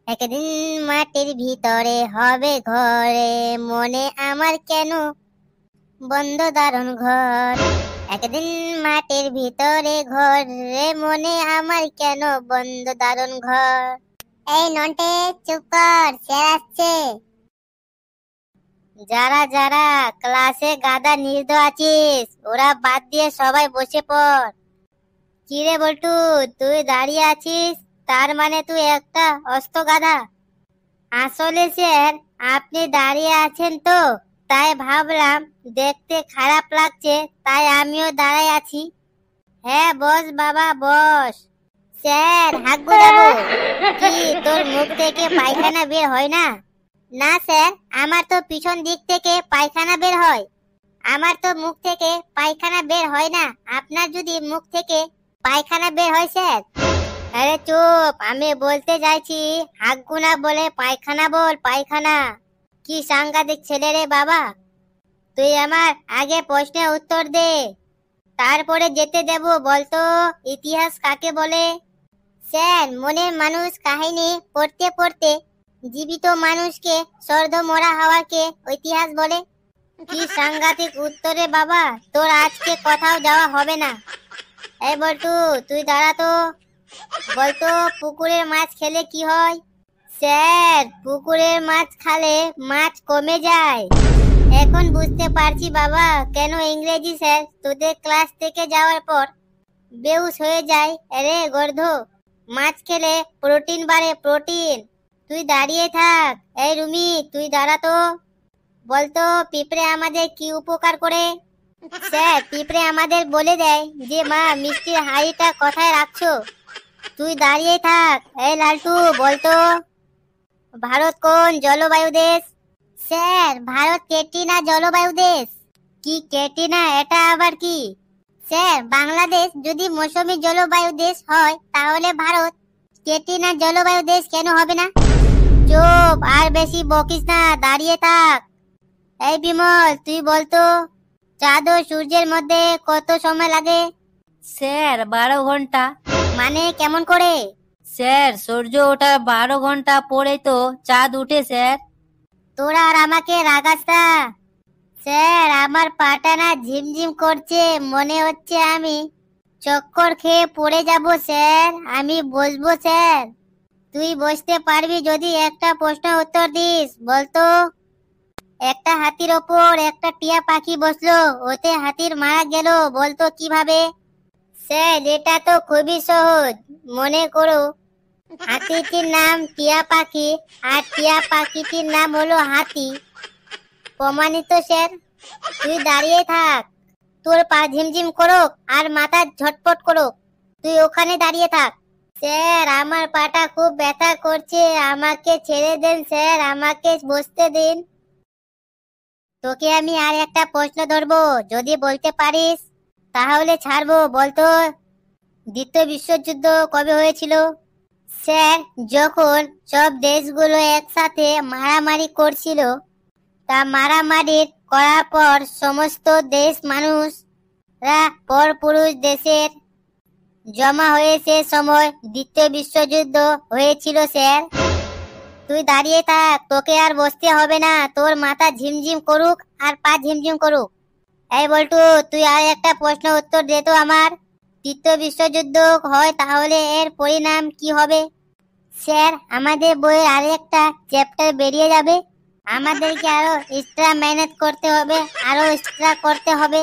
একদিন মাটির ভিতরে হবে ঘরে, মনে আমার কেন বন্ধ দারুণ ঘর। একদিন মাটির ভিতরে ঘরে, মনে আমার কেন বন্ধ দারুণ ঘর। এই নন্টে চুপ কর, স্যার আসছে। যারা যারা ক্লাসে গাদা নির্দ আছিস, ওরা বাদ দিয়ে সবাই বসে পড়। কিরে বল্টু, তুই দাঁড়িয়ে আছিস, তার মানে তুই একটা অস্ত গাধা। আসলে স্যার, আপনি দাঁড়িয়ে আছেন তো তাই ভাবলাম দেখতে খারাপ লাগছে, তাই আমিও দাঁড়াই আছি। হ্যাঁ বস বাবা বস। স্যার হাগু যাবো। কি তোর মুখ থেকে পায়খানা বের হয় না? না স্যার, আমার তো পিছন দিক থেকে পায়খানা বের হয়। আমার তো মুখ থেকে পায়খানা বের হয় না। আপনার যদি মুখ থেকে পায়খানা বের হয় স্যার। আরে চুপ, আমি বলতে চাইছি হাগু না বলে পায়খানা বল, পায়খানা। কি সাংঘাতিক ছেলে রে বাবা। তুই আমার আগে প্রশ্নের উত্তর দে, তারপরে যেতে দেব। বলতো ইতিহাস কাকে বলে? স্যার, মনের মানুষ কাহিনী পড়তে পড়তে জীবিত মানুষকে সর্দ মরা হওয়াকে ইতিহাস বলে। কি সাংঘাতিক উত্তর রে বাবা, তোর আজকে কোথাও যাওয়া হবে না। এই বল্টু, তুই দাঁড়া তো। বলতো পুকুরের মাছ খেলে কি হয়? স্যার, পুকুরের মাছ খেলে মাছ কমে যায়। এখন বুঝতে পারছি বাবা কেন ইংরেজি স্যার তোদের ক্লাস থেকে যাওয়ার পর বেহুশ হয়ে যায়। আরে গর্ধ, মাছ খেলে প্রোটিন বাড়ে, প্রোটিন। তুই দাঁড়িয়ে থাক। এই রুমি, তুই দাঁড়া তো। বলতো পিঁপড়ে আমাদের কি উপকার করে? স্যার, পিঁপড়ে আমাদের বলে দেয় যে মা মিষ্টির হাড়িটা কোথায় রাখছো। তুই দাঁড়িয়ে থাক। এই লালটু, বলতো ভারত কোন জলবায়ু দেশ? স্যার, ভারত কেটিনা জলবায়ু দেশ। কি কেটিনা, এটা আবার কি? স্যার, বাংলাদেশ যদি মৌসুমী জলবায়ু দেশ হয় তাহলে ভারত কেটিনা জলবায়ু দেশ কেন হবে না? চুপ, আর বেশি বকিস না, দাঁড়িয়ে থাক। এই বিমল, তুই বলতো চাঁদ ও সূর্যের মধ্যে কত সময় লাগে? স্যার 12 ঘন্টা। মানে কেমন করে? স্যার, সূর্য ওঠার 12 ঘন্টা পরে তো চাঁদ উঠে স্যার। তোরা আর আমাকে রাগাস না। স্যার, আমার পাটা না ঝিমঝিম করছে, মনে হচ্ছে আমি চক্কর খেয়ে পড়ে যাব। স্যার, আমি বসবো স্যার। তুই বসতে পারবি যদি একটা প্রশ্ন উত্তর দিস। বলতো একটা হাতির ওপর একটা টিয়া পাখি বসলো, ওতে হাতির মারা গেল, বলতো কিভাবে? স্যার, এটা তো খুবই সহজ। মনে করো হাতিটির নাম টিয়া পাখি আর টিয়া পাখিটির নাম হলো হাতি। প্রমাণিত স্যার। তুই দাঁড়িয়ে থাক। তোর পা ঝিমঝিম করুক আর মাথা ঝটপট করুক, তুই ওখানে দাঁড়িয়ে থাক। স্যার, আমার পাটা খুব ব্যথা করছে, আমাকে ছেড়ে দেন স্যার, আমাকে বসতে দিন। তোকে আমি আর একটা প্রশ্ন ধরবো, যদি বলতে পারিস তাহলে ছাড়বো। বলতো দ্বিতীয় বিশ্বযুদ্ধ কবে হয়েছিল? স্যার, যখন সব দেশগুলো একসাথে মারামারি করছিল, তা মারামারি করার পর সমস্ত দেশ মানুষরা পরপুরুষ দেশের জমা হয়ে সে সময় দ্বিতীয় বিশ্বযুদ্ধ হয়েছিল স্যার। তুই দাঁড়িয়ে থাক, তোকে আর বসতে হবে না। তোর মাথা ঝিমঝিম করুক আর পা ঝিমঝিম করুক। এই বল্টু, তুই আর একটা প্রশ্ন উত্তর দে তো আমার। তৃতীয় বিশ্বযুদ্ধ হয় তাহলে এর পরিণাম কি হবে? স্যার, আমাদের বইয়ের আরেকটা চ্যাপ্টার বেরিয়ে যাবে, আমাদেরকে আরো এক্সট্রা মেহনত করতে হবে, আরো এক্সট্রা করতে হবে।